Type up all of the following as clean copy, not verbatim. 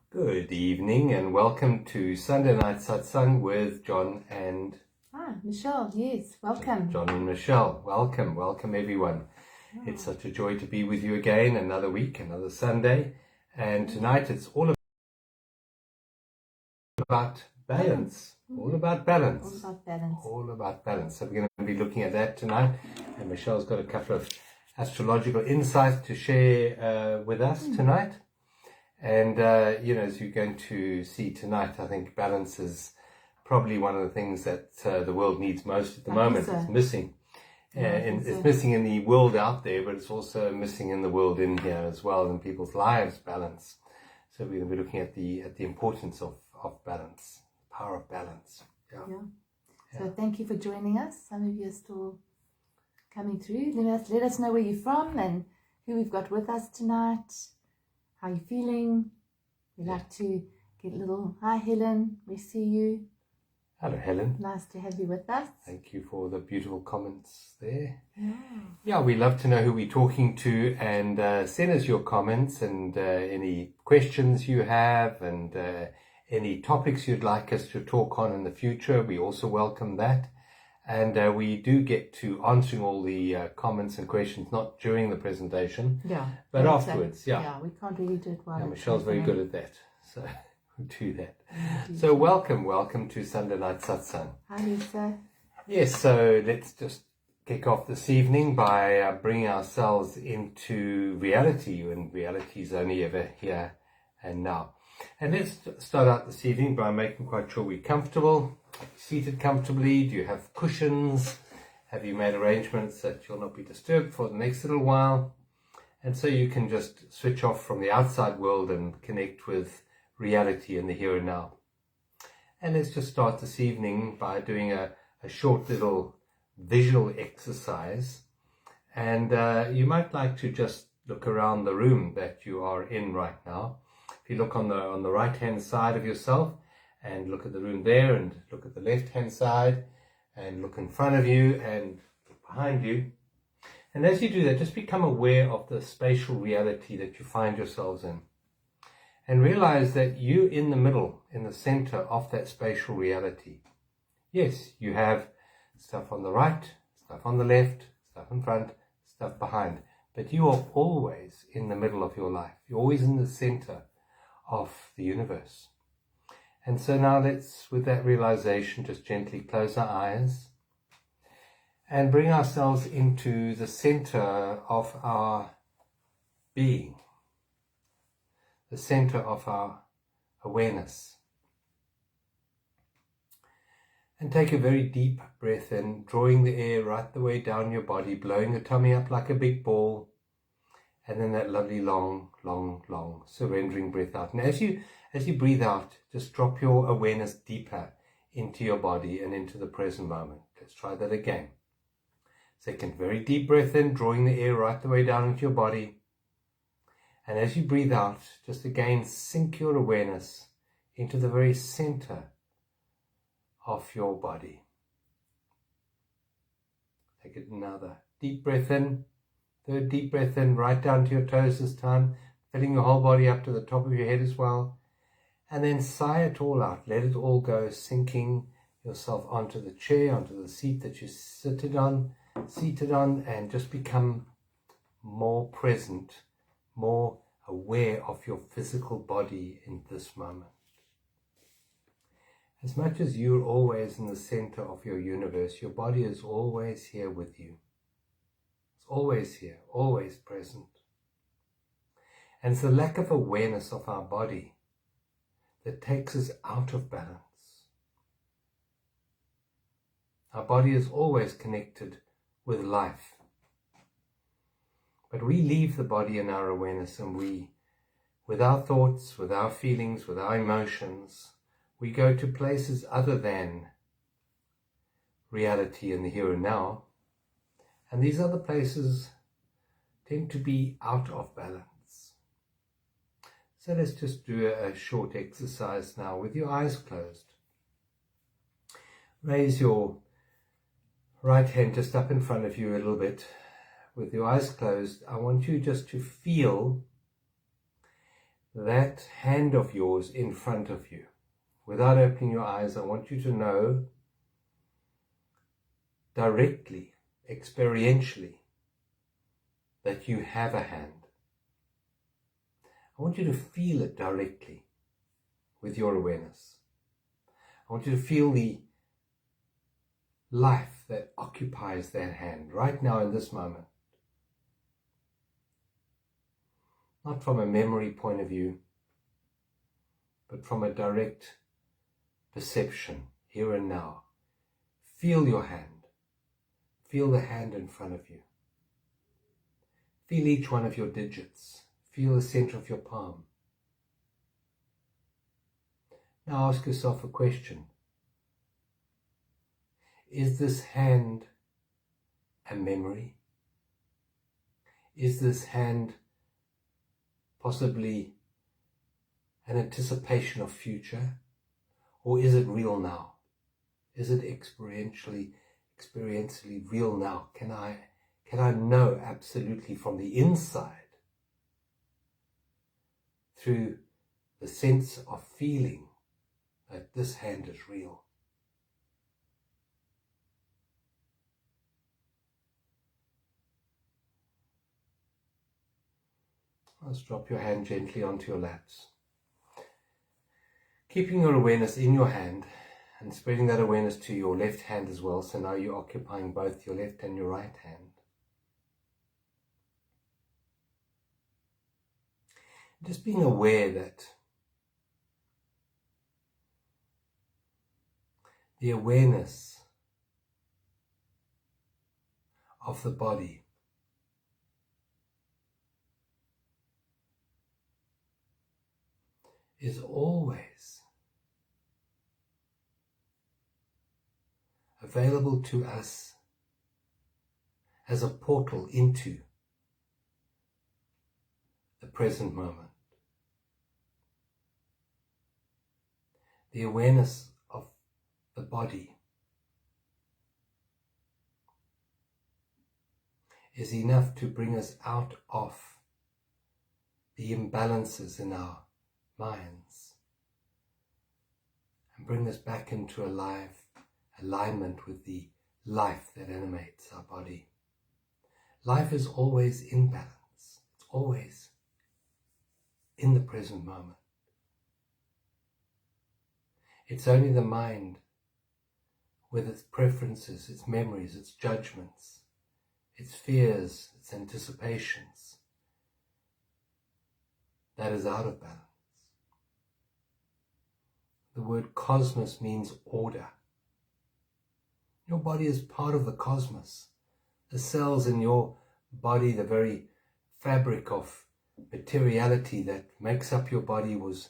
Good evening and welcome to Sunday Night Satsang with John and Michelle. Yes, welcome. John and Michelle. Welcome everyone. Oh. It's such a joy to be with you again, another week, another Sunday. And tonight it's all about balance. All about balance. All about balance. So we're going to be looking at that tonight. And Michelle's got a couple of astrological insights to share with us tonight. And, as you're going to see tonight, I think balance is probably one of the things that the world needs most at the moment. It's missing. It's missing in the world out there, but it's also missing in the world in here as well, in people's lives, balance. So we're going to be looking at the importance of balance, power of balance. Yeah. So thank you for joining us. Some of you are still coming through. Let us know where you're from and who we've got with us tonight. How are you feeling? We'd like to get a little, hi Helen, we see you. Hello Helen. Nice to have you with us. Thank you for the beautiful comments there. Yeah, we love to know who we're talking to, and send us your comments and any questions you have and any topics you'd like us to talk on in the future. We also welcome that. And we do get to answering all the comments and questions, not during the presentation, but afterwards. Yeah, we can't really do it while Michelle's very good at that, so we'll do that. So welcome to Sunday Night Satsang. Hi Lisa. Yes, so let's just kick off this evening by bringing ourselves into reality, and reality is only ever here and now. And let's start out this evening by making quite sure we're comfortable. Seated comfortably. Do you have cushions? Have you made arrangements that you'll not be disturbed for the next little while? And so you can just switch off from the outside world and connect with reality in the here and now. And let's just start this evening by doing a short little visual exercise. And you might like to just look around the room that you are in right now. If you look on the right hand side of yourself, and look at the room there, and look at the left-hand side, and look in front of you and behind you. And as you do that, just become aware of the spatial reality that you find yourselves in. And realize that you're in the middle, in the center of that spatial reality. Yes, you have stuff on the right, stuff on the left, stuff in front, stuff behind. But you are always in the middle of your life. You're always in the center of the universe. And so now let's, with that realization, just gently close our eyes and bring ourselves into the center of our being, the center of our awareness. And take a very deep breath in, drawing the air right the way down your body, blowing the tummy up like a big ball, and then that lovely long surrendering breath out. And as you breathe out, just drop your awareness deeper into your body and into the present moment. Let's try that again. Second, very deep breath in, drawing the air right the way down into your body. And as you breathe out, just again sink your awareness into the very center of your body. Take another deep breath in. Third deep breath in, right down to your toes this time, filling your whole body up to the top of your head as well. And then sigh it all out. Let it all go, sinking yourself onto the chair, onto the seat that you're seated on, and just become more present, more aware of your physical body in this moment. As much as you're always in the center of your universe, your body is always here with you. It's always here, always present. And it's the lack of awareness of our body that takes us out of balance. Our body is always connected with life. But we leave the body in our awareness, and we, with our thoughts, with our feelings, with our emotions, we go to places other than reality in the here and now. And these other places tend to be out of balance. So let's just do a short exercise now with your eyes closed. Raise your right hand just up in front of you a little bit. With your eyes closed, I want you just to feel that hand of yours in front of you. Without opening your eyes, I want you to know directly, experientially, that you have a hand. I want you to feel it directly with your awareness. I want you to feel the life that occupies that hand right now in this moment. Not from a memory point of view, but from a direct perception, here and now. Feel your hand. Feel the hand in front of you. Feel each one of your digits. Feel the center of your palm. Now ask yourself a question. Is this hand a memory? Is this hand possibly an anticipation of future? Or is it real now? Is it experientially real now? Can I know absolutely from the inside, through the sense of feeling, that this hand is real? Let's drop your hand gently onto your laps. Keeping your awareness in your hand and spreading that awareness to your left hand as well. So now you're occupying both your left and your right hand. Just being aware that the awareness of the body is always available to us as a portal into the present moment. The awareness of the body is enough to bring us out of the imbalances in our minds and bring us back into alignment with the life that animates our body. Life is always in balance. It's always in the present moment. It's only the mind, with its preferences, its memories, its judgments, its fears, its anticipations, that is out of balance. The word cosmos means order. Your body is part of the cosmos. The cells in your body, the very fabric of materiality that makes up your body, was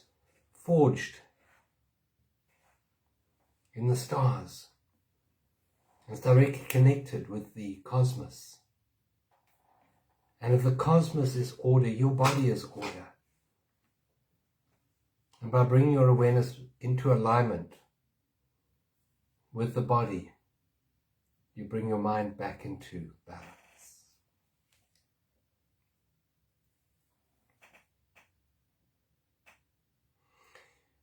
forged in the stars. It's directly connected with the cosmos. And if the cosmos is order, your body is order. And by bringing your awareness into alignment with the body, you bring your mind back into balance.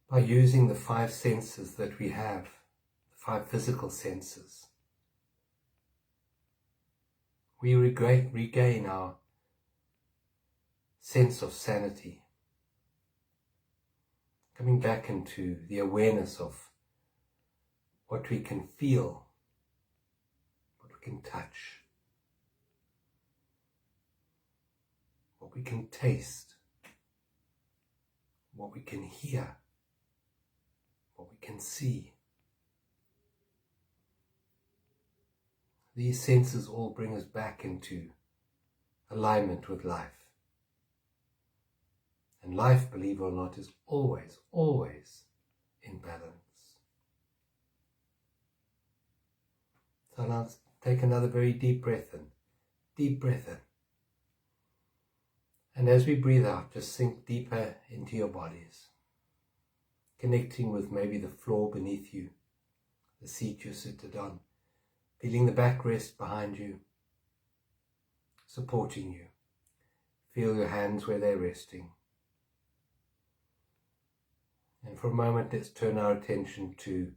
By using the 5 senses that we have, the 5 physical senses, we regain our sense of sanity, coming back into the awareness of what we can feel, what we can touch, what we can taste, what we can hear, what we can see. These senses all bring us back into alignment with life. And life, believe it or not, is always, always in balance. So now let's take another very deep breath in. Deep breath in. And as we breathe out, just sink deeper into your bodies, connecting with maybe the floor beneath you, the seat you're seated on, feeling the backrest behind you, supporting you. Feel your hands where they're resting. And for a moment, let's turn our attention to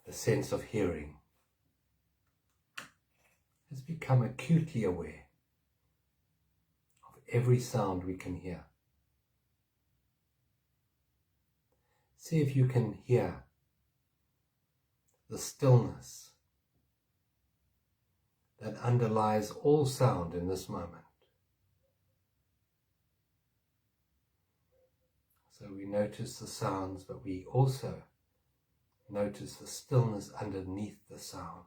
the sense of hearing. Let's become acutely aware of every sound we can hear. See if you can hear the stillness that underlies all sound in this moment. So we notice the sounds, but we also notice the stillness underneath the sounds.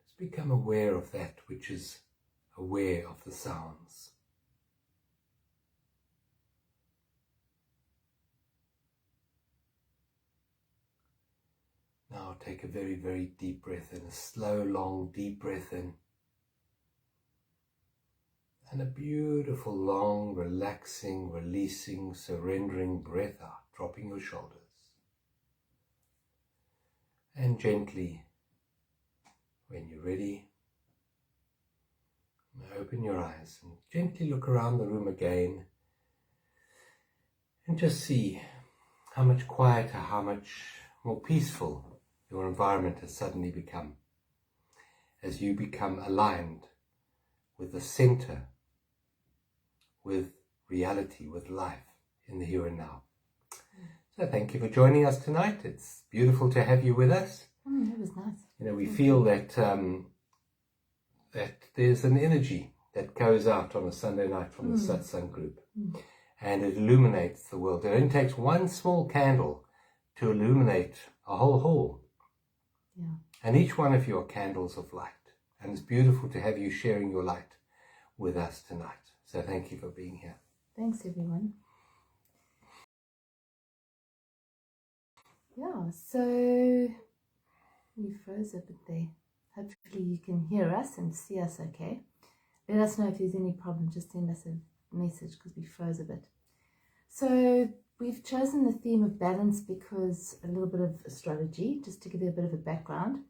Just become aware of that which is aware of the sounds. Now take a very, very deep breath in, a slow, long, deep breath in. And a beautiful, long, relaxing, releasing, surrendering breath out, dropping your shoulders. And gently, when you're ready, open your eyes and gently look around the room again and just see how much quieter, how much more peaceful your environment has suddenly become as you become aligned with the center, with reality, with life in the here and now. So thank you for joining us tonight. It's beautiful to have you with us. That was nice. You know, we feel that that there's an energy that goes out on a Sunday night from the Satsang group, and it illuminates the world. It only takes one small candle to illuminate a whole hall. Yeah. And each one of you are candles of light. And it's beautiful to have you sharing your light with us tonight. So thank you for being here. Thanks, everyone. Yeah, so we froze a bit there. Hopefully you can hear us and see us okay. Let us know if there's any problem. Just send us a message because we froze a bit. So we've chosen the theme of balance because a little bit of astrology, just to give you a bit of a background.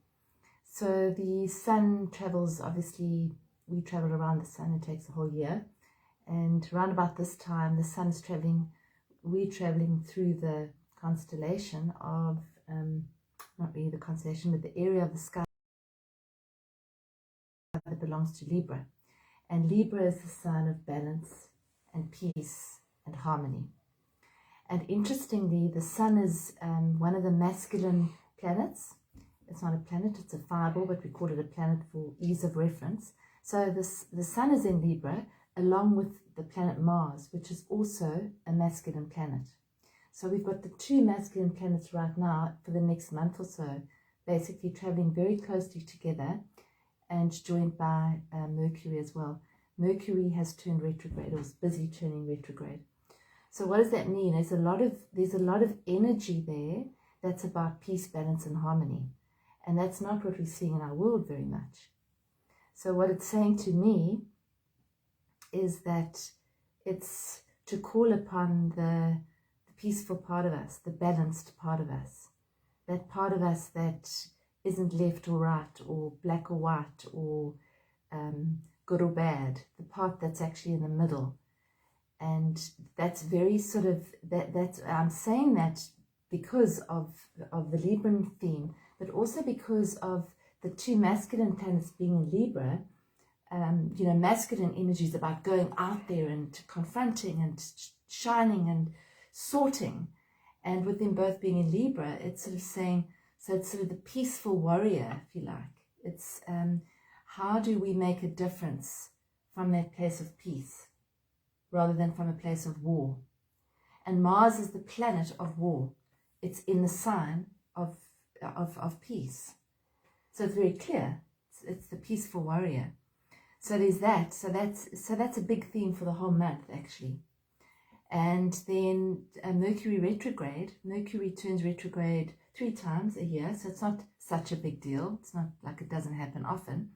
So the sun travels, obviously, we travel around the sun, it takes a whole year. And around about this time, the sun's traveling, we're traveling through the constellation of, not really the constellation, but the area of the sky that belongs to Libra. And Libra is the sign of balance and peace and harmony. And interestingly, the sun is one of the masculine planets. It's not a planet, it's a fireball, but we call it a planet for ease of reference. So the sun is in Libra, along with the planet Mars, which is also a masculine planet. So we've got the two masculine planets right now for the next month or so, basically traveling very closely together and joined by Mercury as well. Mercury has turned retrograde, or was busy turning retrograde. So what does that mean? There's a lot of energy there that's about peace, balance, and harmony. And that's not what we're seeing in our world very much. So what it's saying to me is that it's to call upon the peaceful part of us, the balanced part of us, that part of us that isn't left or right, or black or white, or good or bad, the part that's actually in the middle. And that's very sort of, that's I'm saying that because of the Libran theme, but also because of the two masculine planets being in Libra. You know, masculine energy is about going out there and confronting and shining and sorting. And with them both being in Libra, it's sort of saying, so it's sort of the peaceful warrior, if you like. It's how do we make a difference from that place of peace rather than from a place of war? And Mars is the planet of war. It's in the sign of peace. So it's very clear. It's the peaceful warrior. So there's that. So that's a big theme for the whole month, actually. And then Mercury retrograde. Mercury turns retrograde 3 times a year, so it's not such a big deal. It's not like it doesn't happen often.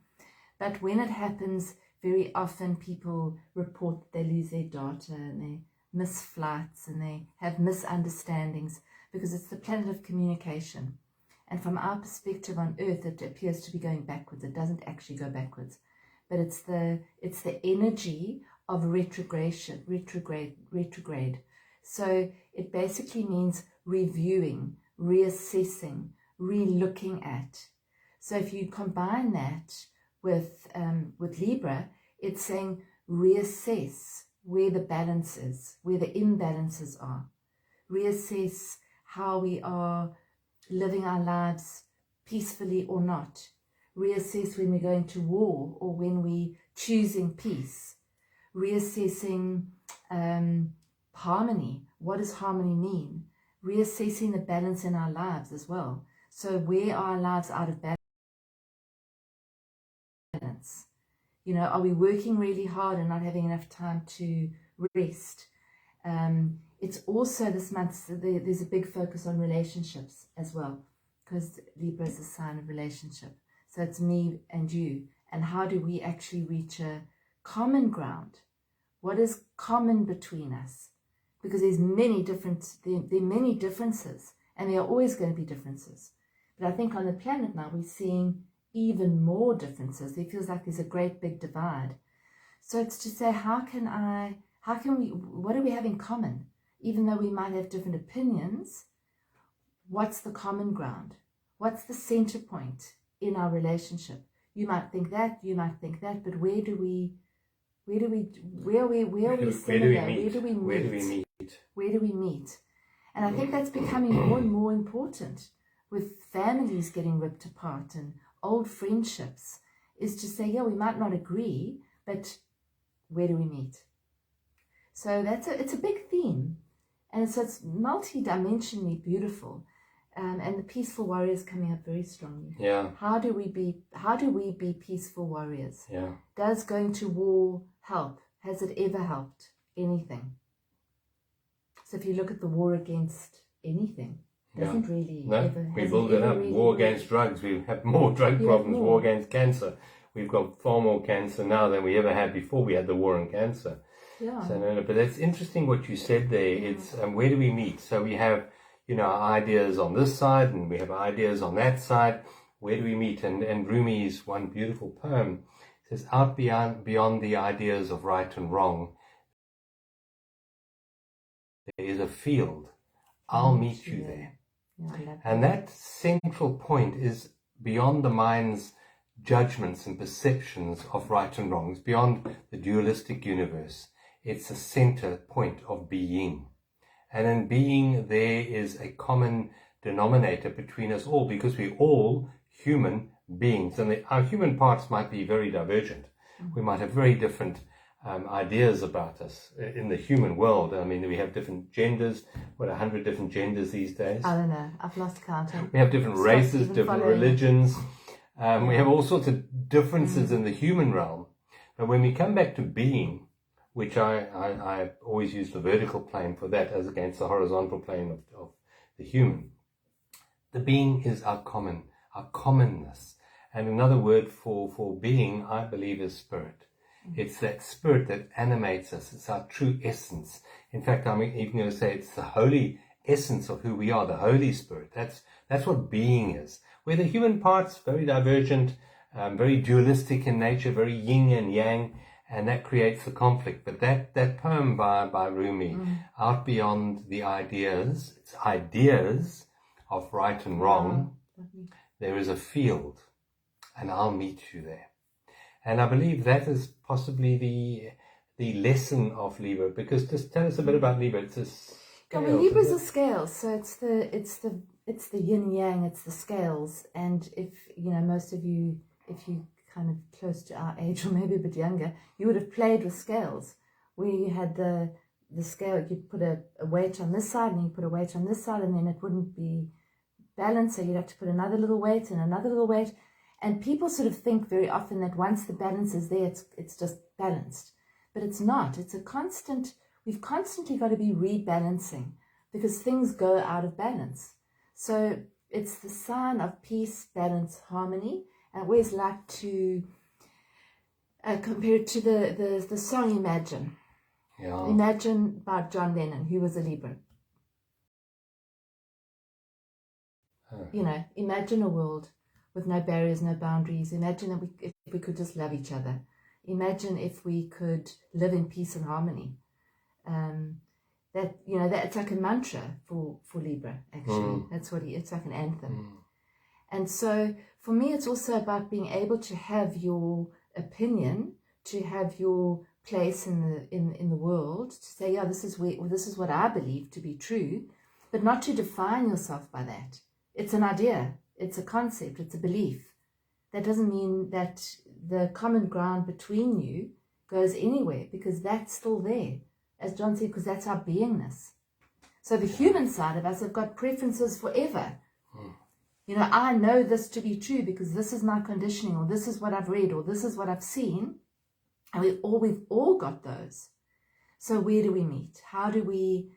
But when it happens, very often people report that they lose their data and they miss flights and they have misunderstandings, because it's the planet of communication. And from our perspective on Earth, it appears to be going backwards. It doesn't actually go backwards, but it's the energy of retrograde. So it basically means reviewing, reassessing, re-looking at. So if you combine that with Libra, it's saying reassess where the balance is, where the imbalances are. Reassess how we are living our lives peacefully or not. Reassess when we're going to war or when we're choosing peace. Reassessing harmony. What does harmony mean? Reassessing the balance in our lives as well. So where are our lives out of balance? You know, are we working really hard and not having enough time to rest? It's also this month, there's a big focus on relationships as well, because Libra is a sign of relationship. So it's me and you. And how do we actually reach a common ground? What is common between us? Because there are many differences, and there are always going to be differences. But I think on the planet now, we're seeing even more differences. It feels like there's a great big divide. So it's to say, what do we have in common? Even though we might have different opinions, what's the common ground? What's the center point in our relationship? You might think that, you might think that, but where are we meet? And I think that's becoming more and more important, with families getting ripped apart and old friendships, is to say, yeah, we might not agree, but where do we meet? So it's a big theme, and so it's multi-dimensionally beautiful, and the peaceful warrior is coming up very strongly. Yeah. How do we be peaceful warriors? Yeah. Does going to war help? Has it ever helped anything? So if you look at the war against anything, doesn't really ever. We build it up. Really war against drugs. We have more drug problems. War against cancer. We've got far more cancer now than we ever had before we had the war on cancer. Yeah. So but it's interesting what you said there. Yeah. It's where do we meet? So we have, ideas on this side and we have ideas on that side. Where do we meet? And Rumi's one beautiful poem says, out beyond the ideas of right and wrong, there is a field. I'll meet you there. Yeah, and that central point is beyond the mind's judgments and perceptions of right and wrong. It's beyond the dualistic universe. It's a center point of being. And in being, there is a common denominator between us all, because we're all human beings. And our human parts might be very divergent. Mm-hmm. We might have very different ideas about us in the human world. I mean, we have different genders. 100 different genders these days? I don't know. I've lost count. We have different races, different religions. We have all sorts of differences in the human realm. But when we come back to being, which I always use the vertical plane for that as against the horizontal plane of the human, the being is our commonness. And another word for being, I believe, is spirit. It's that spirit that animates us. It's our true essence. In fact, I'm even going to say it's the holy essence of who we are, the Holy Spirit. That's what being is. Where the human part's very divergent, very dualistic in nature, very yin and yang, and that creates the conflict. But that poem by Rumi, out beyond the ideas, it's ideas of right and wrong, there is a field, and I'll meet you there. And I believe that is possibly the lesson of Libra, because just tell us a bit about Libra. It's a scale. Well, Libra's a scale, so it's the yin yang, it's the scales. And if most of you, if you kind of close to our age or maybe a bit younger, you would have played with scales, where you had the scale, you'd put a weight on this side and you put a weight on this side, and then it wouldn't be balanced, so you'd have to put another little weight and another little weight. And people sort of think very often that once the balance is there, it's just balanced. But it's not. It's a constant, we've constantly got to be rebalancing, because things go out of balance. So it's the sign of peace, balance, harmony. I always like to compare it to the song Imagine. Yeah. Imagine about John Lennon, who was a Libra. You know, imagine a world with no barriers, no boundaries. Imagine that if we could just love each other. Imagine if we could live in peace and harmony. That, you know, that's like a mantra for Libra, actually. That's what it's like an anthem. And so for me, it's also about being able to have your opinion, to have your place in the world, to say, yeah, this is what I believe to be true, but not to define yourself by that. It's an idea, it's a concept, it's a belief. That doesn't mean that the common ground between you goes anywhere, because that's still there. As John said, because that's our beingness. So the human side of us have got preferences forever. You know, I know this to be true because this is my conditioning, or this is what I've read, or this is what I've seen. And we've all got those. So where do we meet? How do we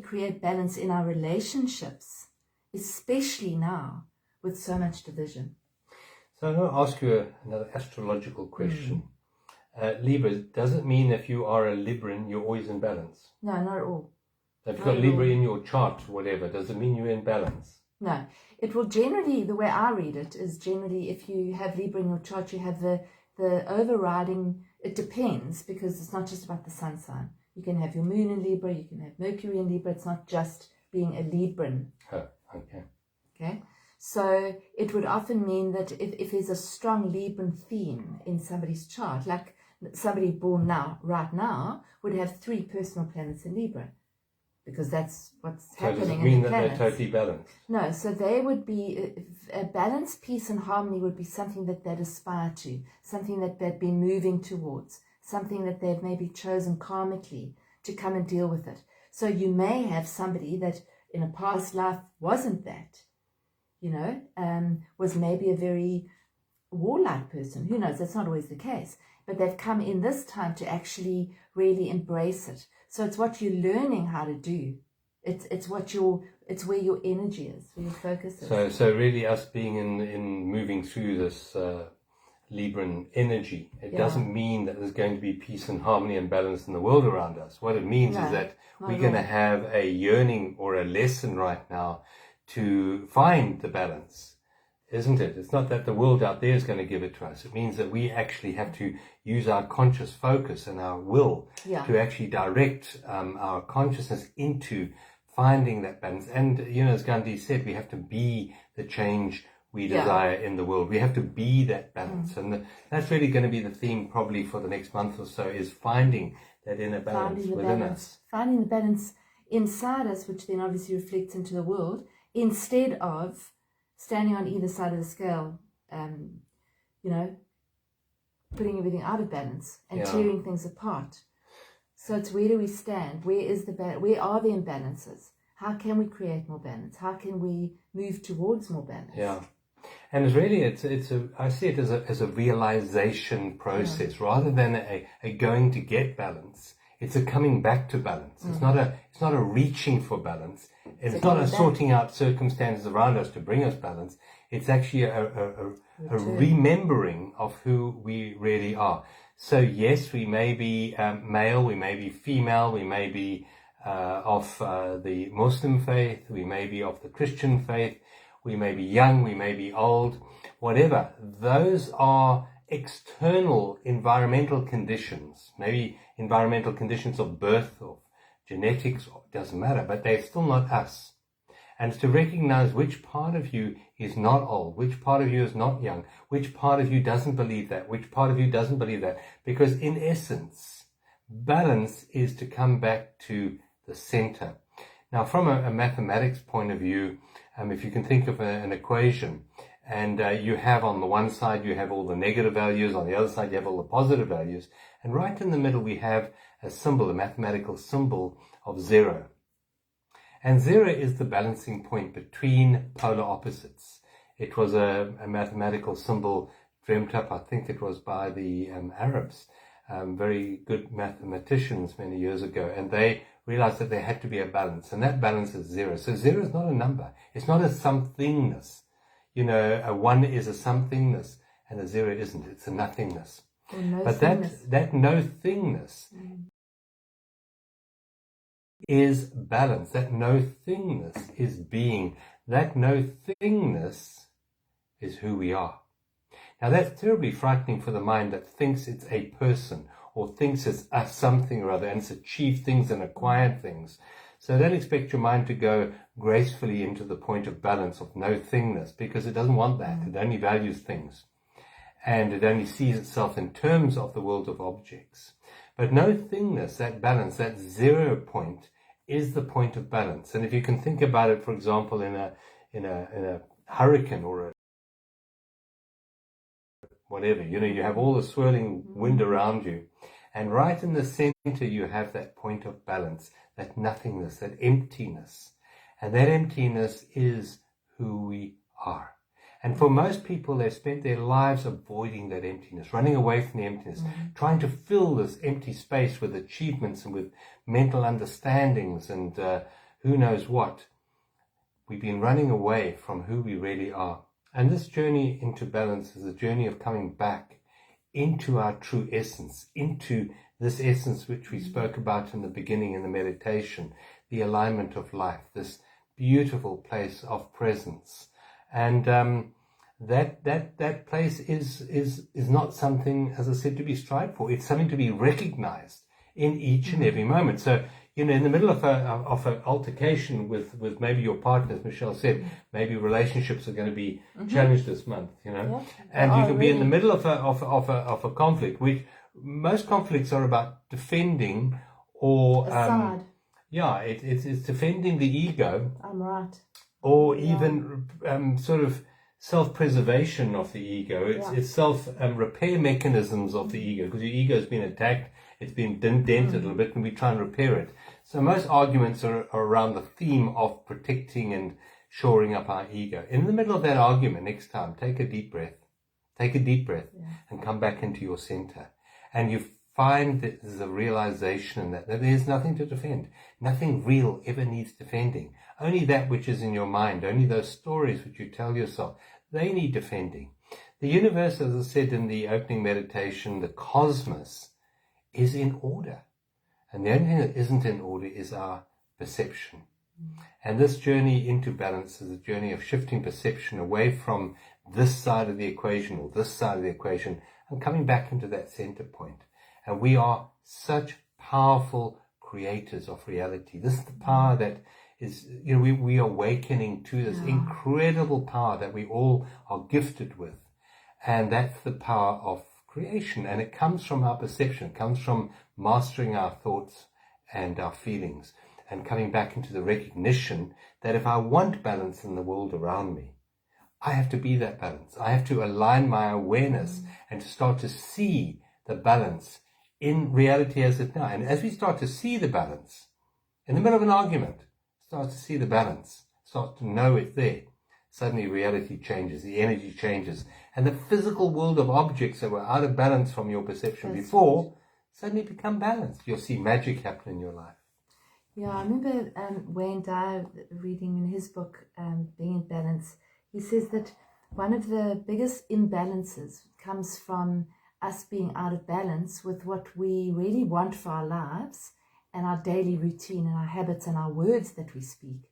create balance in our relationships, especially now with so much division? So I'm going to ask you another astrological question. Libra, does it mean if you are a Libran, you're always in balance? No, not at all. If you've got Libra in your chart, whatever, does it mean you're in balance? No. It will generally, the way I read it, is generally if you have Libra in your chart, you have the overriding, it depends, because it's not just about the sun sign. You can have your moon in Libra, you can have Mercury in Libra. It's not just being a Libran. Oh, okay. Okay. So it would often mean that if there's a strong Libran theme in somebody's chart, like somebody born right now would have 3 personal planets in Libra, because that's what's happening in the planets. So does it mean that they're totally balanced? No, so they would be, a balance, peace and harmony would be something that they'd aspire to, something that they'd be moving towards, something that they've maybe chosen karmically to come and deal with it. So you may have somebody that in a past life wasn't that, you know, was maybe a very warlike person. Who knows? That's not always the case. But they've come in this time to actually really embrace it. So it's what you're learning how to do. It's where your energy is, where your focus is. So really us being in moving through this Libran energy, it doesn't mean that there's going to be peace and harmony and balance in the world around us. What it means is that we're going to have a yearning or a lesson right now to find the balance, isn't it? It's not that the world out there is going to give it to us. It means that we actually have to use our conscious focus and our will to actually direct our consciousness into finding that balance. And, you know, as Gandhi said, we have to be the change we desire in the world. We have to be that balance. And that's really going to be the theme probably for the next month or so, is finding that inner balance within us. Finding the balance inside us, which then obviously reflects into the world, instead of standing on either side of the scale, you know, putting everything out of balance and tearing things apart. So it's, where do we stand? Where are the imbalances? How can we create more balance? How can we move towards more balance? Yeah. And it's really, I see it as a realization process rather than a going to get balance. It's a coming back to balance. It's not a reaching for balance. It's not a sorting out circumstances around us to bring us balance. It's actually a remembering of who we really are. So yes, we may be male, we may be female, we may be of the Muslim faith, we may be of the Christian faith, we may be young, we may be old, whatever. Those are external environmental conditions, maybe environmental conditions of birth or genetics, doesn't matter, but they're still not us. And to recognize which part of you is not old, which part of you is not young, which part of you doesn't believe that, which part of you doesn't believe that. Because in essence, balance is to come back to the center. Now, from a mathematics point of view, if you can think of an equation, and you have on the one side, you have all the negative values, on the other side, you have all the positive values, and right in the middle, we have a symbol, a mathematical symbol of 0. And 0 is the balancing point between polar opposites. It was a mathematical symbol dreamt up, I think it was by the Arabs, very good mathematicians many years ago, and they realized that there had to be a balance, and that balance is 0. So 0 is not a number. It's not a somethingness. You know, a 1 is a somethingness, and a 0 isn't. It's a nothingness. But that no-thingness is balance. That no-thingness is being. That no-thingness is who we are. Now that's terribly frightening for the mind that thinks it's a person or thinks it's a something or other and it's achieved things and acquired things. So don't expect your mind to go gracefully into the point of balance of no-thingness, because it doesn't want that. It only values things. And it only sees itself in terms of the world of objects. But no-thingness, that balance, that 0 point, is the point of balance. And if you can think about it, for example, in a hurricane or a whatever, you have all the swirling wind around you, and right in the center you have that point of balance, that nothingness, that emptiness, and that emptiness is who we are. And for most people, they've spent their lives avoiding that emptiness, running away from the emptiness, trying to fill this empty space with achievements and with mental understandings and who knows what. We've been running away from who we really are. And this journey into balance is a journey of coming back into our true essence, into this essence which we spoke about in the beginning in the meditation, the alignment of life, this beautiful place of presence. And that place is not something, as I said, to be strived for. It's something to be recognized in each and every moment. So, in the middle of an altercation with maybe your partner, as Michelle said, maybe relationships are going to be challenged this month, and you can be in the middle of a conflict, which most conflicts are about defending or it's defending the ego. I'm right. Or even sort of self-preservation of the ego. It's self-repair mechanisms of the ego, because your ego has been attacked, it's been dented a little bit, and we try and repair it. So most arguments are around the theme of protecting and shoring up our ego. In the middle of that argument, next time, take a deep breath. Take a deep breath and come back into your center. And you find that there's a realization in that there's nothing to defend. Nothing real ever needs defending. Only that which is in your mind, only those stories which you tell yourself, they need defending. The universe, as I said in the opening meditation, the cosmos, is in order. And the only thing that isn't in order is our perception. And this journey into balance is a journey of shifting perception away from this side of the equation or this side of the equation and coming back into that center point. And we are such powerful creators of reality. This is the power that is, we are awakening to this incredible power that we all are gifted with. And that's the power of creation. And it comes from our perception. It comes from mastering our thoughts and our feelings and coming back into the recognition that if I want balance in the world around me, I have to be that balance. I have to align my awareness and to start to see the balance in reality as it now. And as we start to see the balance, in the middle of an argument, start to see the balance, start to know it's there, suddenly reality changes, the energy changes, and the physical world of objects that were out of balance from your perception before suddenly become balanced. You'll see magic happen in your life. Yeah, I remember Wayne Dyer reading in his book, Being in Balance, he says that one of the biggest imbalances comes from us being out of balance with what we really want for our lives and our daily routine and our habits and our words that we speak.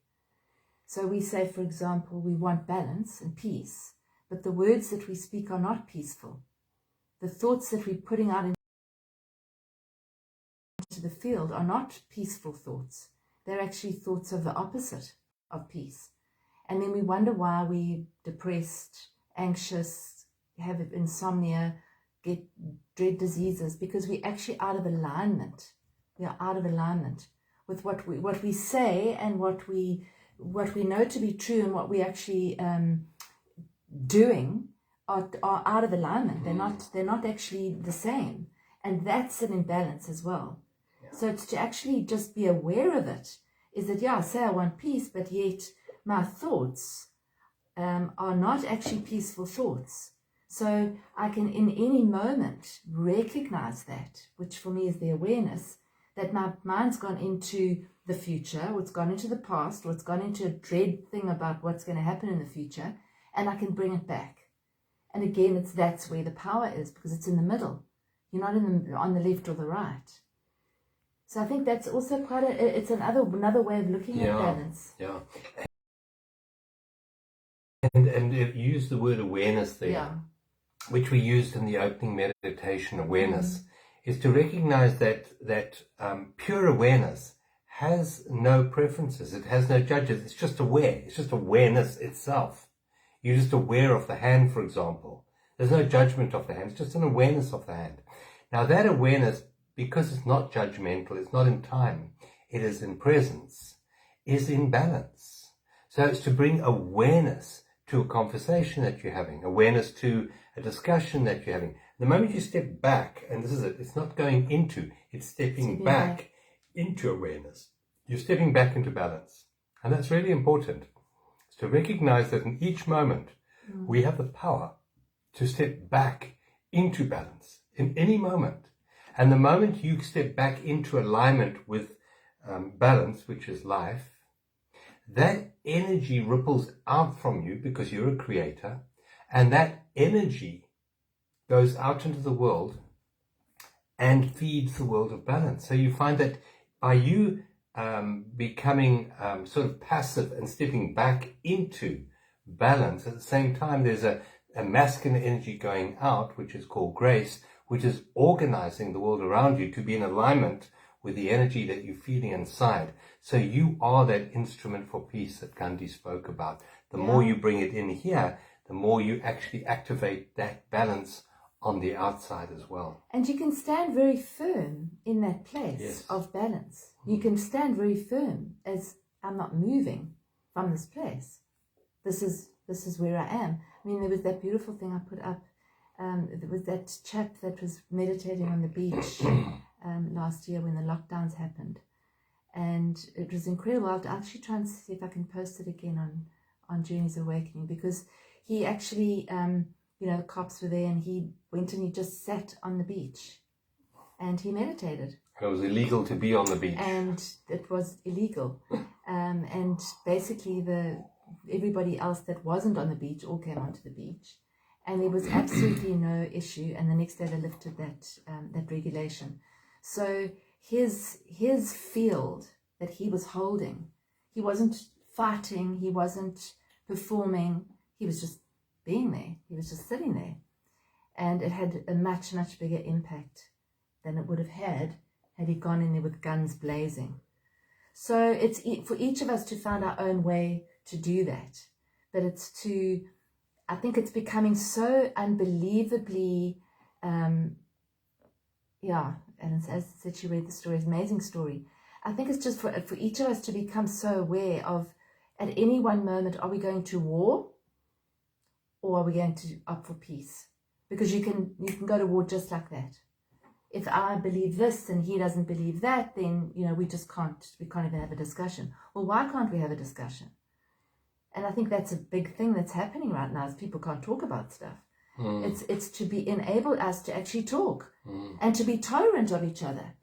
So we say, for example, we want balance and peace, but the words that we speak are not peaceful. The thoughts that we're putting out into the field are not peaceful thoughts. They're actually thoughts of the opposite of peace. And then we wonder why we're depressed, anxious, have insomnia, get dread diseases, because we're actually out of alignment. We are out of alignment with what we say and what we know to be true and what we actually doing are out of alignment. They're not actually the same, and that's an imbalance as well. Yeah. So it's to actually just be aware of it. Is that I say I want peace, but yet my thoughts are not actually peaceful thoughts. So I can in any moment recognize that, which for me is the awareness that my mind's gone into the future, or it's gone into the past, or it's gone into a dread thing about what's going to happen in the future, and I can bring it back. And again, that's where the power is, because it's in the middle. You're not on the left or the right. So I think that's also it's another way of looking at balance. Yeah. And you use the word awareness there, which we used in the opening meditation. Awareness is to recognize that pure awareness has no preferences. It has no judges. It's just aware. It's just awareness itself. You're just aware of the hand, for example. There's no judgment of the hand. It's just an awareness of the hand. Now that awareness, because it's not judgmental, it's not in time, it is in presence, is in balance. So it's to bring awareness to a conversation that you're having, awareness to a discussion that you're having. The moment you step back, and this is it, it's not going into, it's stepping back into awareness. You're stepping back into balance. And that's really important. It's to recognize that in each moment, we have the power to step back into balance in any moment. And the moment you step back into alignment with balance, which is life, that energy ripples out from you because you're a creator, and that energy goes out into the world and feeds the world of balance. So you find that by you becoming sort of passive and stepping back into balance, at the same time there's a masculine energy going out, which is called grace, which is organizing the world around you to be in alignment with the energy that you're feeling inside. So you are that instrument for peace that Gandhi spoke about. The more you bring it in here, the more you actually activate that balance on the outside as well. And you can stand very firm in that place of balance. You can stand very firm as I'm not moving from this place. This is where I am. I mean, there was that beautiful thing I put up. There was that chap that was meditating on the beach last year when the lockdowns happened. And it was incredible. I'll actually try and see if I can post it again on Journey's Awakening, because he actually, the cops were there and he went and he just sat on the beach and he meditated. It was illegal to be on the beach. And it was illegal. And basically everybody else that wasn't on the beach all came onto the beach. And there was absolutely no issue. And the next day they lifted that regulation. So his field that he was holding, he wasn't fighting, he wasn't performing, he was just being there. He was just sitting there. And it had a much, much bigger impact than it would have had he gone in there with guns blazing. So it's for each of us to find our own way to do that. But I think it's becoming so unbelievably, and as I said, she read the story, it's an amazing story. I think it's just for each of us to become so aware of, at any one moment, are we going to war or are we going to opt for peace? Because you can go to war just like that. If I believe this and he doesn't believe that, then, we can't even have a discussion. Well, why can't we have a discussion? And I think that's a big thing that's happening right now, is people can't talk about stuff. It's to enable us to actually talk and to be tolerant of each other.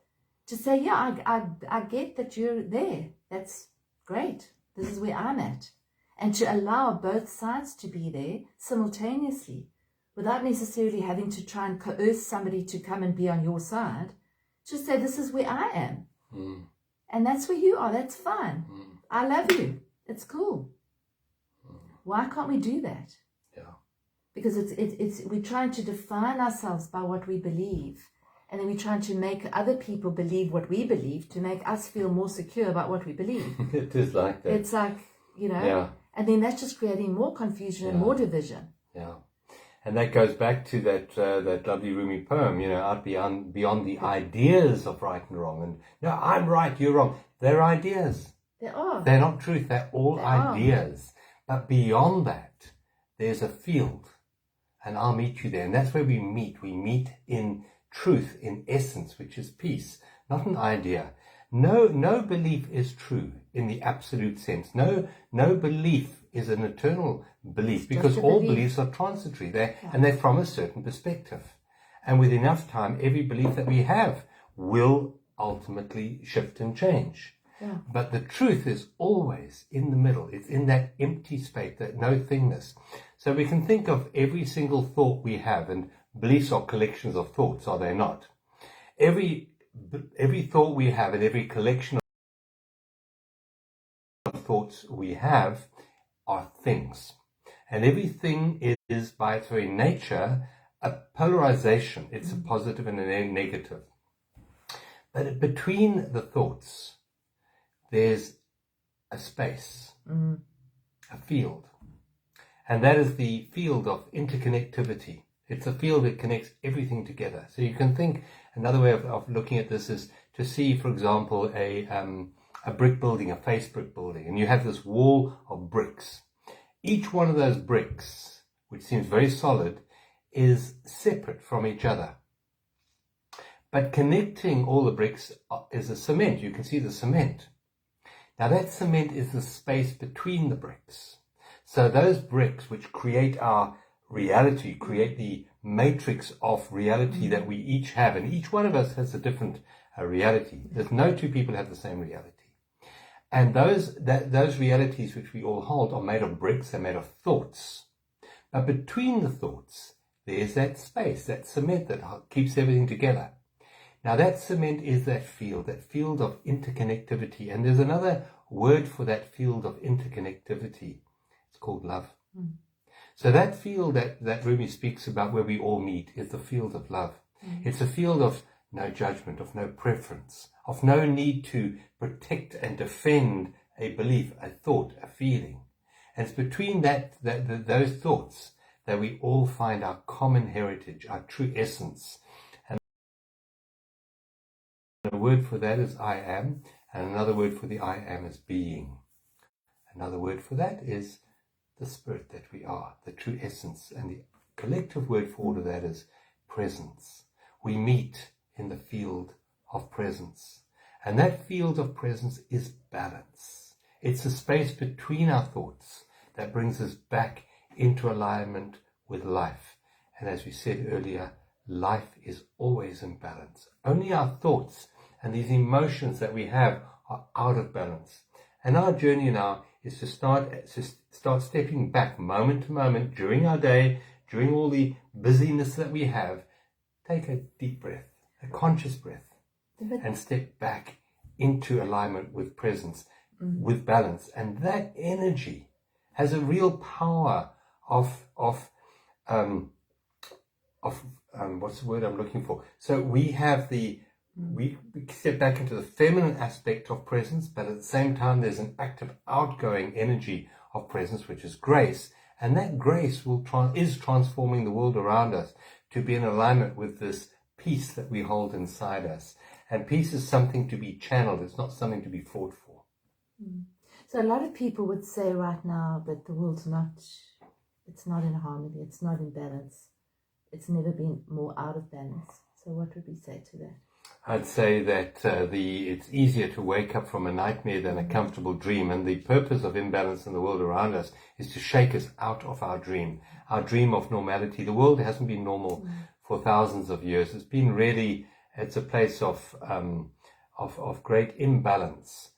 To say, I get that you're there. That's great. This is where I'm at. And to allow both sides to be there simultaneously, without necessarily having to try and coerce somebody to come and be on your side. Just say, this is where I am. And that's where you are. That's fine. I love you. It's cool. Why can't we do that? Yeah. Because we're trying to define ourselves by what we believe. And then we're trying to make other people believe what we believe to make us feel more secure about what we believe. It is like that. It's like, and then that's just creating more confusion and more division. Yeah. And that goes back to that lovely Rumi poem, out beyond the ideas of right and wrong. And no, I'm right, you're wrong. They're ideas. They are. They're not truth. They're all ideas. But beyond that, there's a field. And I'll meet you there. And that's where we meet. We meet in truth, in essence, which is peace, not an idea. No belief is true in the absolute sense. No belief is an eternal belief, because all beliefs are transitory. And they're from a certain perspective. And with enough time, every belief that we have will ultimately shift and change. Yeah. But the truth is always in the middle. It's in that empty space, that no thingness. So we can think of every single thought we have, and beliefs are collections of thoughts, are they not? Every every thought we have and every collection of thoughts we have are things. And everything is by its very nature a polarization. It's a positive and a negative. But between the thoughts, there's a space, a field. And that is the field of interconnectivity. It's a field that connects everything together. So you can think, another way of looking at this is to see, for example, a brick building, a face brick building, and you have this wall of bricks. Each one of those bricks, which seems very solid, is separate from each other. But connecting all the bricks is a cement. You can see the cement. Now that cement is the space between the bricks. So those bricks which create our reality, create the matrix of reality that we each have, and each one of us has a different reality. There's no two people have the same reality. And those realities which we all hold are made of bricks, they're made of thoughts. But between the thoughts, there's that space, that cement that keeps everything together. Now that cement is that field of interconnectivity. And there's another word for that field of interconnectivity. It's called love. So that field that Rumi speaks about where we all meet is the field of love. It's a field of no judgment, of no preference, of no need to protect and defend a belief, a thought, a feeling. And it's between those thoughts that we all find our common heritage, our true essence. And a word for that is I am, and another word for the I am is being. Another word for that is the spirit that we are, the true essence. And the collective word for all of that is presence. We meet in the field of presence. And that field of presence is balance. It's the space between our thoughts that brings us back into alignment with life. And as we said earlier, life is always in balance. Only our thoughts and these emotions that we have are out of balance. And our journey now is to start stepping back moment to moment during our day, during all the busyness that we have. Take a deep breath, a conscious breath, and step back into alignment with presence, with balance. And that energy has a real power of what's the word I'm looking for? So we have we step back into the feminine aspect of presence, but at the same time there's an active outgoing energy of presence, which is grace. And that grace is transforming the world around us to be in alignment with this peace that we hold inside us. And peace is something to be channeled. It's not something to be fought for. So a lot of people would say right now that the world's it's not in harmony. It's not in balance. It's never been more out of balance. So what would we say to that? I'd say that it's easier to wake up from a nightmare than a comfortable dream. And the purpose of imbalance in the world around us is to shake us out of our dream of normality. The world hasn't been normal for thousands of years. It's a place of great imbalance.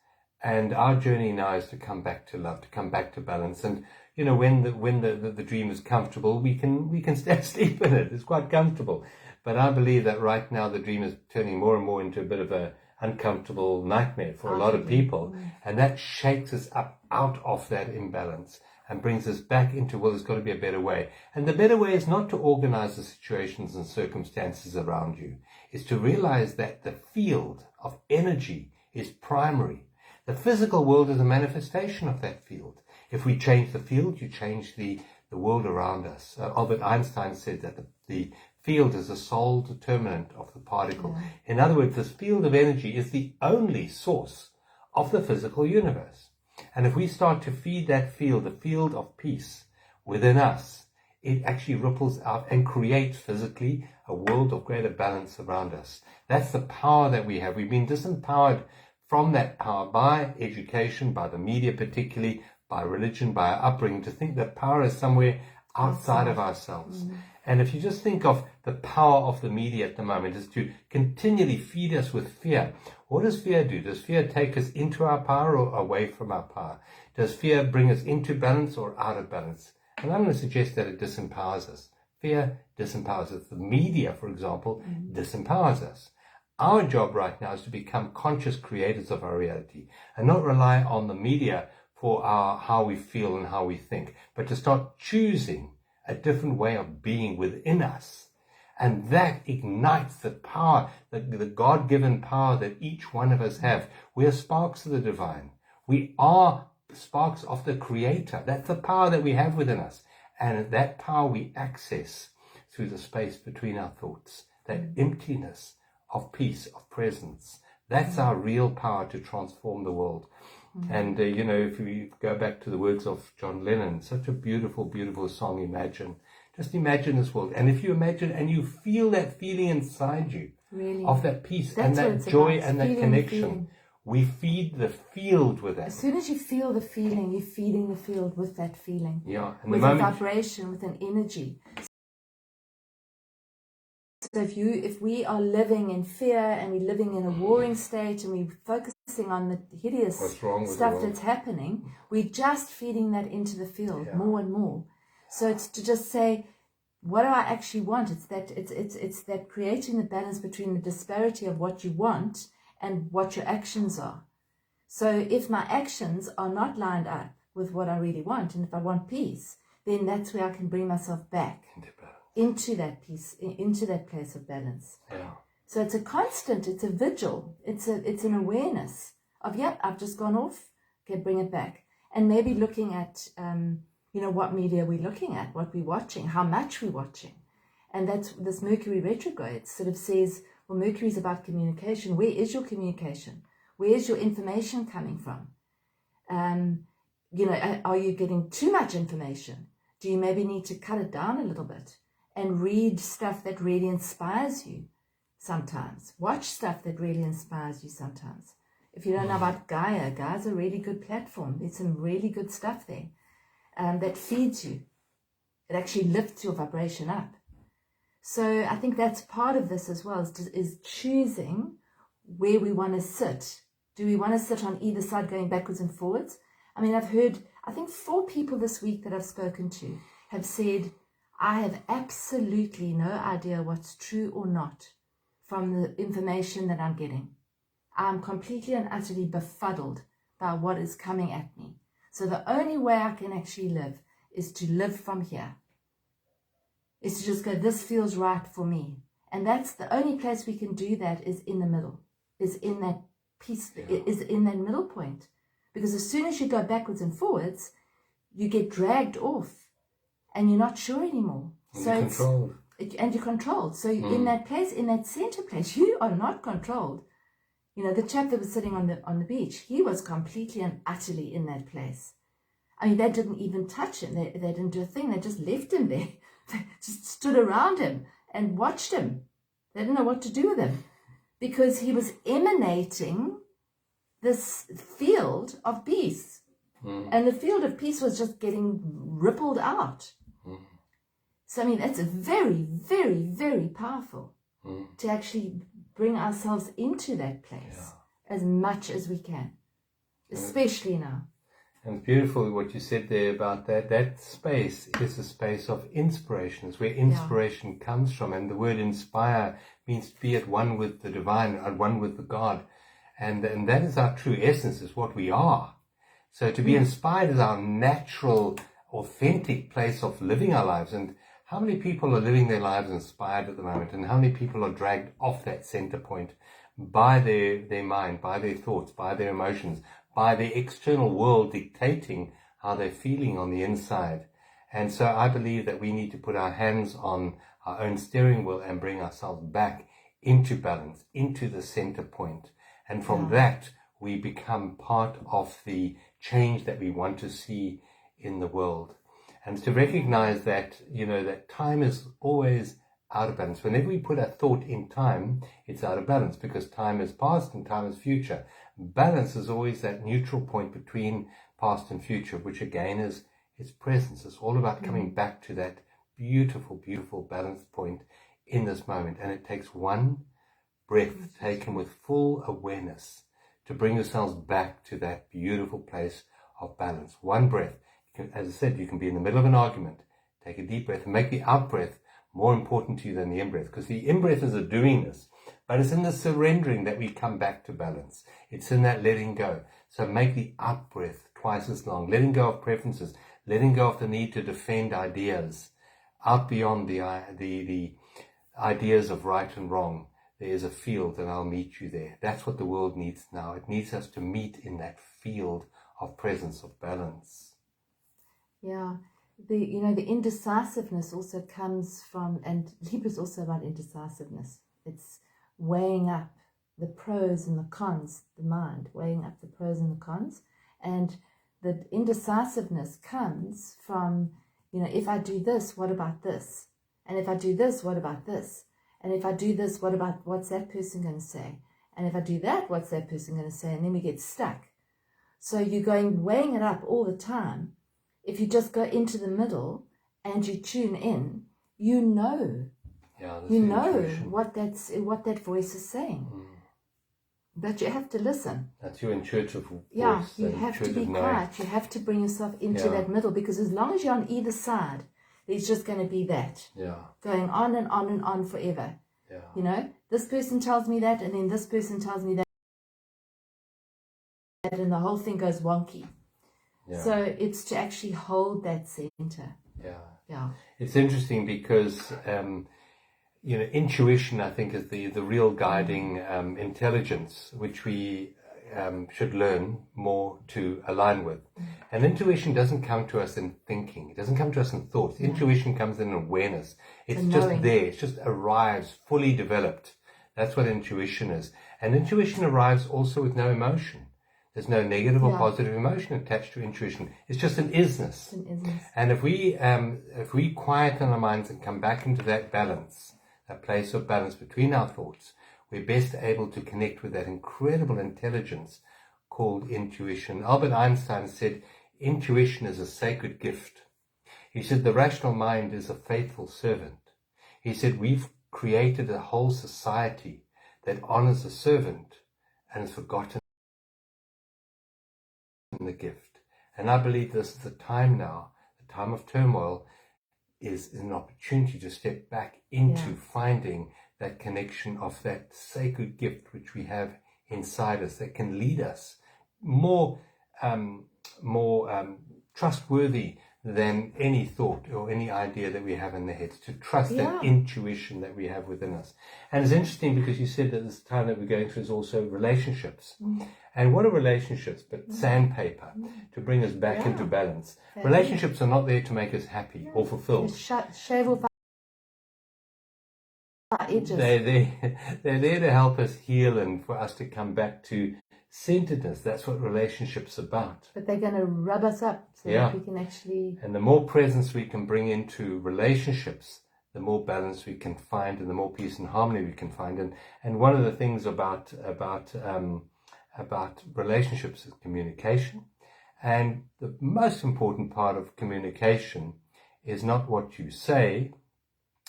And our journey now is to come back to love, to come back to balance. And, when the dream is comfortable, we can stay asleep in it. It's quite comfortable. But I believe that right now the dream is turning more and more into a bit of an uncomfortable nightmare for a lot of people. And that shakes us up out of that imbalance and brings us back into, well, there's got to be a better way. And the better way is not to organize the situations and circumstances around you. It's to realize that the field of energy is primary. The physical world is a manifestation of that field. If we change the field, you change the world around us. Albert Einstein said that the field is the sole determinant of the particle. In other words, this field of energy is the only source of the physical universe. And if we start to feed that field, the field of peace within us, it actually ripples out and creates physically a world of greater balance around us. That's the power that we have. We've been disempowered from that power by education, by the media particularly, by religion, by our upbringing, to think that power is somewhere outside of ourselves. And if you just think of the power of the media at the moment is to continually feed us with fear. What does fear do? Does fear take us into our power or away from our power? Does fear bring us into balance or out of balance? And I'm going to suggest that it disempowers us. Fear disempowers us. The media, for example, disempowers us. Our job right now is to become conscious creators of our reality and not rely on the media for how we feel and how we think, but to start choosing a different way of being within us. And that ignites the power, the God-given power that each one of us have. We are sparks of the divine. We are sparks of the Creator. That's the power that we have within us. And that power we access through the space between our thoughts, that emptiness of peace, of presence. That's our real power to transform the world. And, if we go back to the words of John Lennon, such a beautiful, beautiful song, Imagine. Just imagine this world. And if you imagine and you feel that feeling inside you, really, of that peace and that joy and that connection, we feed the field with that. As soon as you feel the feeling, you're feeding the field with that feeling. Yeah. And with a vibration, with an energy. So if we are living in fear and we're living in a warring state and we're focusing on the hideous stuff that's happening, we're just feeding that into the field more and more. So it's to just say, what do I actually want? It's that creating the balance between the disparity of what you want and what your actions are. So if my actions are not lined up with what I really want, and if I want peace, then that's where I can bring myself back into that peace, into that place of balance. Yeah. So it's a constant, it's a vigil, it's an awareness of, I've just gone off, okay, bring it back. And maybe looking at, what media we're looking at, what we're watching, how much we're watching. And that's this Mercury Retrograde sort of says, well, Mercury is about communication. Where is your communication? Where is your information coming from? Are you getting too much information? Do you maybe need to cut it down a little bit and read stuff that really inspires you sometimes? Watch stuff that really inspires you sometimes. If you don't know about Gaia's a really good platform. There's some really good stuff there that feeds you. It actually lifts your vibration up. So I think that's part of this as well, is choosing where we want to sit. Do we want to sit on either side going backwards and forwards? I mean, I've heard, I think 4 people this week that I've spoken to have said, I have absolutely no idea what's true or not from the information that I'm getting. I'm completely and utterly befuddled by what is coming at me. So the only way I can actually live is to live from here. Is to just go, this feels right for me. And that's the only place we can do that is in the middle, is in that peace, is in that middle point. Because as soon as you go backwards and forwards, you get dragged off and you're not sure anymore. And you're controlled. So in that place, in that center place, you are not controlled. The chap that was sitting on the beach, he was completely and utterly in that place. I mean, they didn't even touch him. They didn't do a thing. They just left him there. They just stood around him and watched him. They didn't know what to do with him because he was emanating this field of peace. And the field of peace was just getting rippled out. So, I mean, that's very, very, very powerful to actually bring ourselves into that place as much as we can, especially now. And beautiful what you said there about that. That space is a space of inspiration. It's where inspiration comes from. And the word inspire means to be at one with the divine, at one with the God. And that is our true essence, is what we are. So to be inspired is our natural, authentic place of living our lives. And how many people are living their lives inspired at the moment? And how many people are dragged off that center point by their mind, by their thoughts, by their emotions, by the external world dictating how they're feeling on the inside. And so I believe that we need to put our hands on our own steering wheel and bring ourselves back into balance, into the center point. And from that, we become part of the change that we want to see in the world. And to recognize that, that time is always out of balance. Whenever we put a thought in time, it's out of balance because time is past and time is future. Balance is always that neutral point between past and future, which again is presence. It's all about coming back to that beautiful, beautiful balance point in this moment. And it takes one breath taken with full awareness to bring yourselves back to that beautiful place of balance. One breath. As I said, you can be in the middle of an argument. Take a deep breath and make the out breath more important to you than the in breath, because the in breath is a doingness. But it's in the surrendering that we come back to balance. It's in that letting go. So make the out breath twice as long, letting go of preferences, letting go of the need to defend ideas, out beyond the ideas of right and wrong. There is a field and I'll meet you there. That's what the world needs now. It needs us to meet in that field of presence, of balance. Yeah. The indecisiveness also comes from, and Libra is also about indecisiveness. It's weighing up the pros and the cons, the mind, weighing up the pros and the cons. And the indecisiveness comes from, if I do this, what about this? And if I do this, what about this? And if I do this, what's that person going to say? And if I do that, what's that person going to say? And then we get stuck. So you're weighing it up all the time. If you just go into the middle and you tune in, you know what that voice is saying. But you have to listen. That's your intuitive voice. Yeah, you have to be quiet. You have to bring yourself into that middle, because as long as you're on either side, there's just going to be that going on and on and on forever. Yeah. This person tells me that, and then this person tells me that, and the whole thing goes wonky. Yeah. So it's to actually hold that center. Yeah. It's interesting because intuition, I think, is the real guiding intelligence which we should learn more to align with. And intuition doesn't come to us in thinking. It doesn't come to us in thoughts. Intuition comes in awareness. It's just there. It just arrives fully developed. That's what intuition is. And intuition arrives also with no emotion. There's no negative or positive emotion attached to intuition. It's just an isness. And if we quieten our minds and come back into that balance, that place of balance between our thoughts, we're best able to connect with that incredible intelligence called intuition. Albert Einstein said, intuition is a sacred gift. He said, the rational mind is a faithful servant. He said, we've created a whole society that honors the servant and has forgotten the gift. And I believe this is the time now, the time of turmoil, is an opportunity to step back into finding that connection of that sacred gift which we have inside us that can lead us more trustworthy than any thought or any idea that we have in the head, to trust that intuition that we have within us. And it's interesting because you said that this time that we're going through is also relationships. And what are relationships but sandpaper to bring us back into balance? Relationships are not there to make us happy or fulfilled. Shave off our edges. They're there to help us heal and for us to come back to centeredness. That's what relationships are about. But they're going to rub us up so that we can actually... And the more presence we can bring into relationships, the more balance we can find and the more peace and harmony we can find. And one of the things about relationships is communication. And the most important part of communication is not what you say,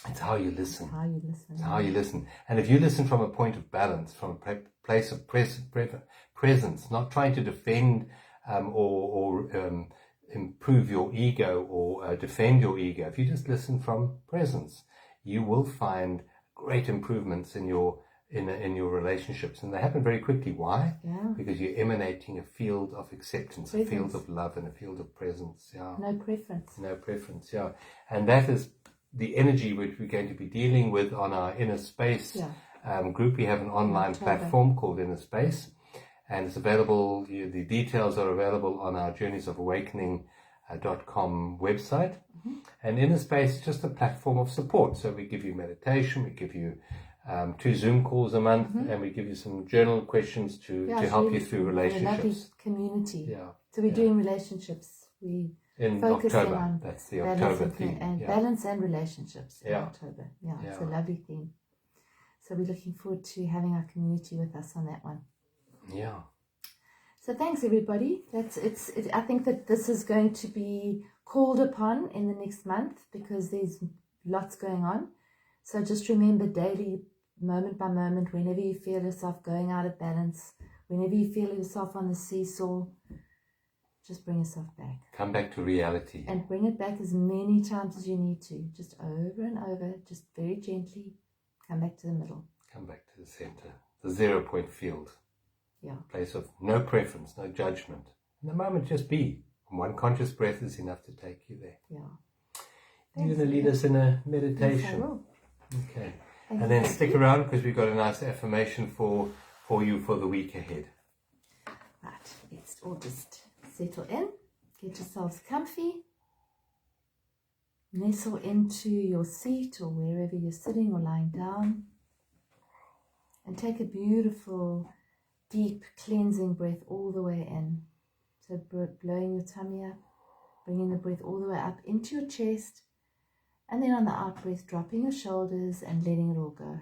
it's how you listen. It's how you listen. And if you listen from a point of balance, from a place of presence, not trying to defend or improve your ego or defend your ego, if you just listen from presence, you will find great improvements in your relationships, and they happen very quickly. Why? Because you're emanating a field of acceptance, a field of love, and a field of presence. No preference. And that is the energy which we're going to be dealing with on our Inner Space group. We have an online platform called Inner Space, and it's available. The details are available on our journeysofawakening.com website. And Inner Space is just a platform of support. So we give you meditation, we give you 2 Zoom calls a month, and we give you some journal questions to help you through relationships. A lovely community. So we're doing relationships. In October, on that's the October theme. And balance and relationships in October. It's a lovely theme. So we're looking forward to having our community with us on that one. So thanks everybody. I think that this is going to be called upon in the next month because there's lots going on. So just remember daily, moment by moment, whenever you feel yourself going out of balance, whenever you feel yourself on the seesaw, just bring yourself back. Come back to reality. And bring it back as many times as you need to. Just over and over, just very gently, come back to the middle. Come back to the center, the 0 point field. Yeah. Place of no preference, no judgment. In the moment, just be. One conscious breath is enough to take you there. Yeah. You're going to lead us in a meditation. Yes, I will. Okay. And then stick around because we've got a nice affirmation for you for the week ahead. Right. Let's all just settle in. Get yourselves comfy. Nestle into your seat or wherever you're sitting or lying down. And take a beautiful, deep, cleansing breath all the way in. So blowing your tummy up, bringing the breath all the way up into your chest. And then on the out breath, dropping your shoulders and letting it all go.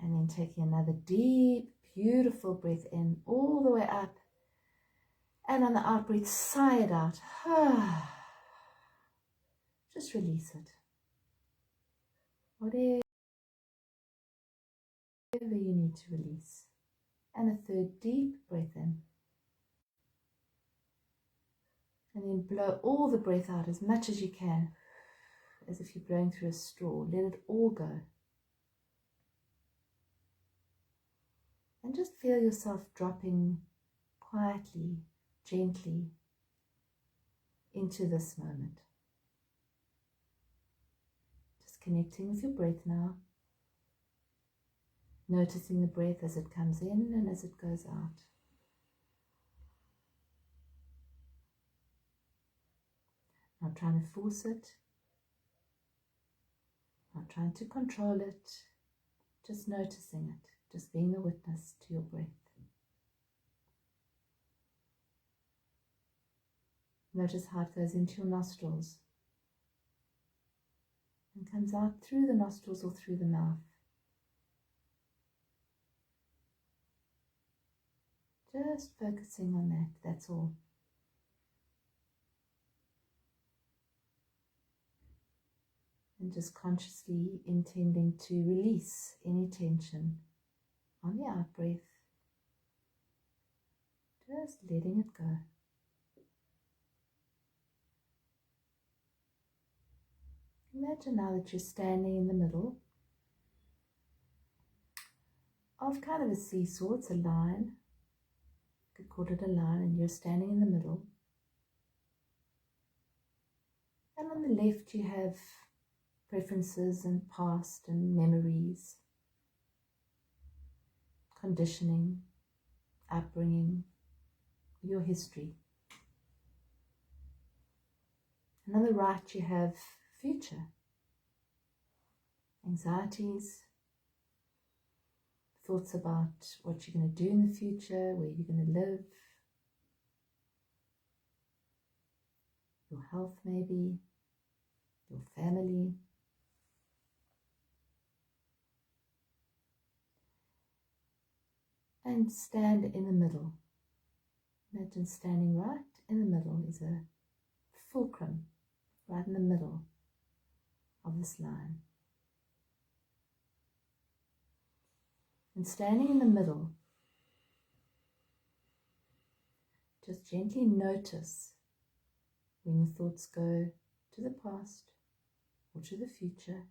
And then taking another deep, beautiful breath in all the way up. And on the out breath, sigh it out. Just release it. Whatever you need to release. And a third deep breath in. And then blow all the breath out as much as you can. As if you're blowing through a straw. Let it all go. And just feel yourself dropping quietly, gently into this moment. Just connecting with your breath now. Noticing the breath as it comes in and as it goes out. Not trying to force it. Not trying to control it. Just noticing it. Just being a witness to your breath. Notice how it goes into your nostrils and comes out through the nostrils or through the mouth. Just focusing on that, that's all. And just consciously intending to release any tension on the out breath. Just letting it go. Imagine now that you're standing in the middle of kind of a seesaw. It's a line. You could call it a line, and you're standing in the middle. And on the left you have preferences and past and memories, conditioning, upbringing, your history. And on the right you have future, anxieties, thoughts about what you're going to do in the future, where you're going to live, your health maybe, your family. And stand in the middle. Imagine standing right in the middle is a fulcrum, right in the middle of this line. And standing in the middle, just gently notice when your thoughts go to the past or to the future,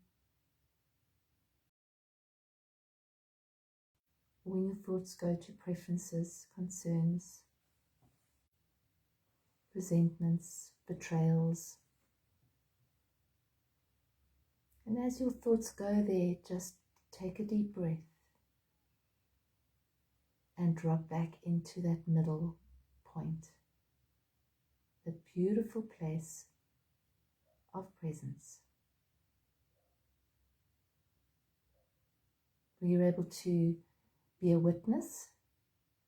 when your thoughts go to preferences, concerns, resentments, betrayals. And as your thoughts go there, just take a deep breath and drop back into that middle point, that beautiful place of presence, where you're able to be a witness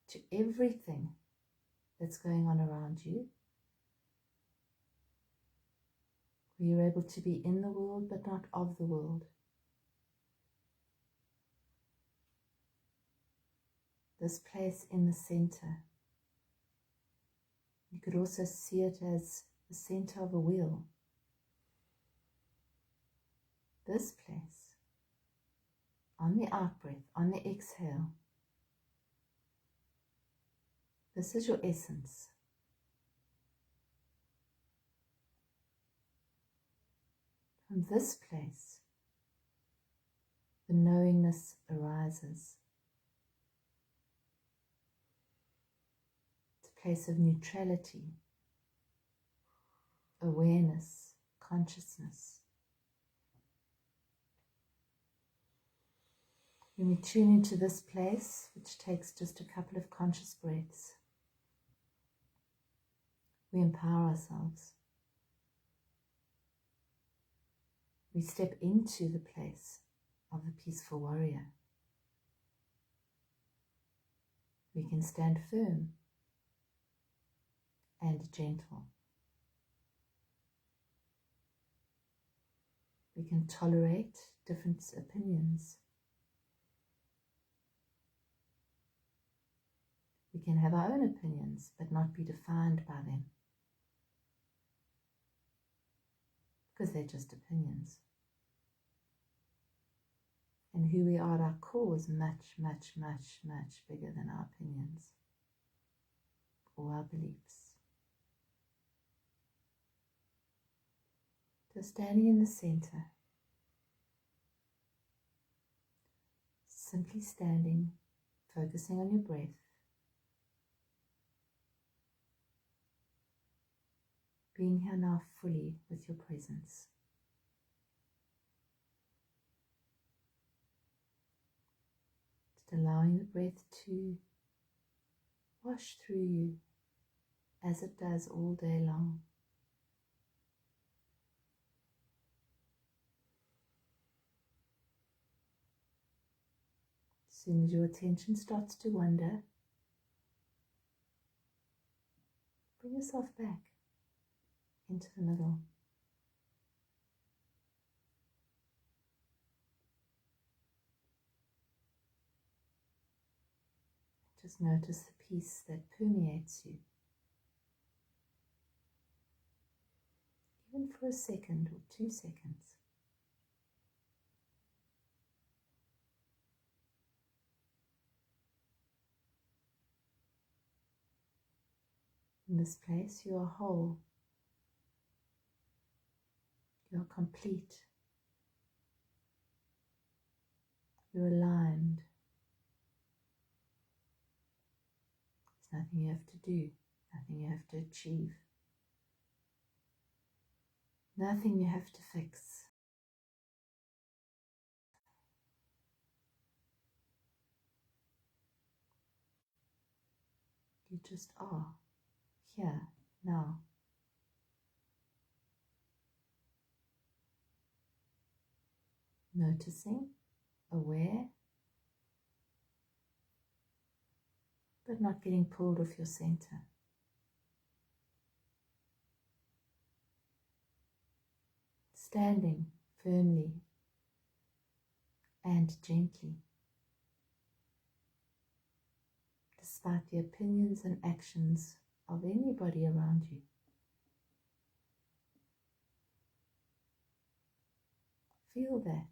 to everything that's going on around you, where you're able to be in the world but not of the world. This place in the center. You could also see it as the center of a wheel. This place, on the out breath, on the exhale, this is your essence. From this place, the knowingness arises. It's a place of neutrality, awareness, consciousness. When we tune into this place, which takes just a couple of conscious breaths, we empower ourselves. We step into the place of the peaceful warrior. We can stand firm and gentle. We can tolerate different opinions. We can have our own opinions, but not be defined by them, because they're just opinions. And who we are at our core is much, much, much, much bigger than our opinions or our beliefs. So standing in the center, simply standing, focusing on your breath, being here now fully with your presence. Just allowing the breath to wash through you as it does all day long. As soon as your attention starts to wander, bring yourself back into the middle. Just notice the peace that permeates you. Even for a second or 2 seconds. In this place, you are whole. You are complete. You're aligned. There's nothing you have to do, nothing you have to achieve, nothing you have to fix. You just are, here, now. Noticing, aware, but not getting pulled off your center. Standing firmly and gently, despite the opinions and actions of anybody around you. Feel that.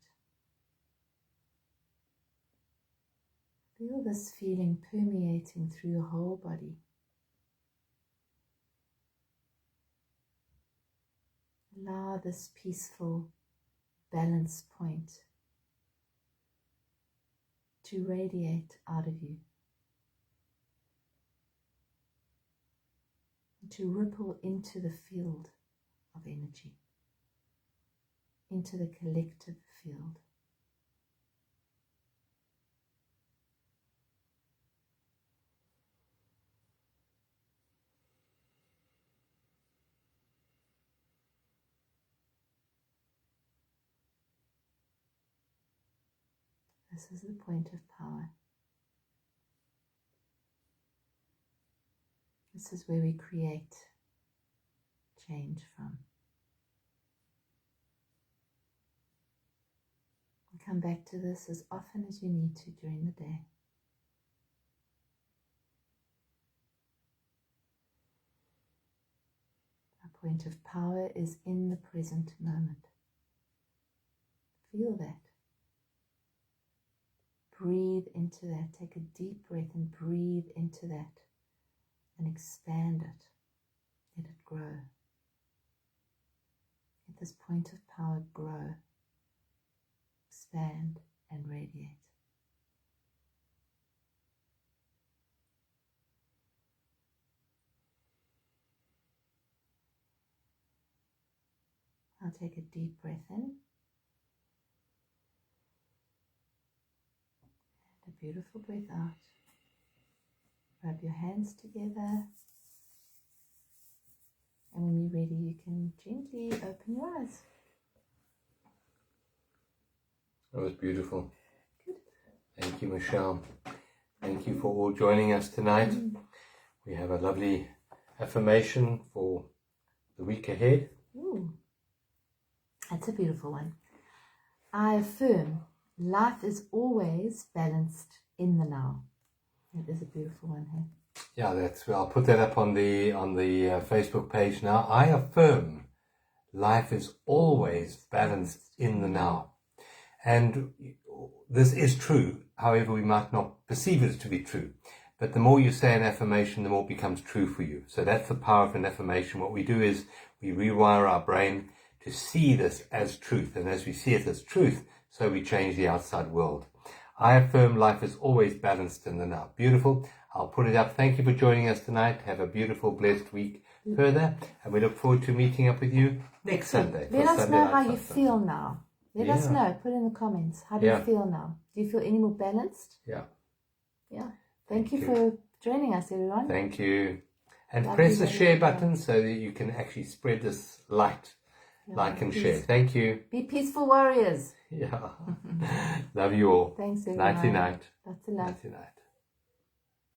Feel this feeling permeating through your whole body. Allow this peaceful balance point to radiate out of you, to ripple into the field of energy, into the collective field. This is the point of power. This is where we create change from. Come back to this as often as you need to during the day. Our point of power is in the present moment. Feel that. Breathe into that. Take a deep breath and breathe into that and expand it. Let it grow. Let this point of power grow, expand and radiate. I'll take a deep breath in. And a beautiful breath out. Rub your hands together. And when you're ready, you can gently open your eyes. That was beautiful. Good. Thank you, Michelle. Thank you for all joining us tonight. We have a lovely affirmation for the week ahead. Ooh, that's a beautiful one. I affirm life is always balanced in the now. That is a beautiful one here. Yeah, I'll put that up on the Facebook page now. I affirm life is always balanced in the now. And this is true. However, we might not perceive it to be true. But the more you say an affirmation, the more it becomes true for you. So that's the power of an affirmation. What we do is we rewire our brain to see this as truth. And as we see it as truth, so we change the outside world. I affirm life is always balanced in the now. Beautiful. I'll put it up. Thank you for joining us tonight. Have a beautiful, blessed week further. And we look forward to meeting up with you next Sunday. Let us know how you feel now. Let us know. Put in the comments. How do you feel now? Do you feel any more balanced? Yeah. Yeah. Thank you for joining us, everyone. Thank you. And press the share button so that you can actually spread this light. Like and share. Thank you. Be peaceful warriors. Yeah. Love you all. Thanks, everyone. Nighty night. That's a love. Nighty night.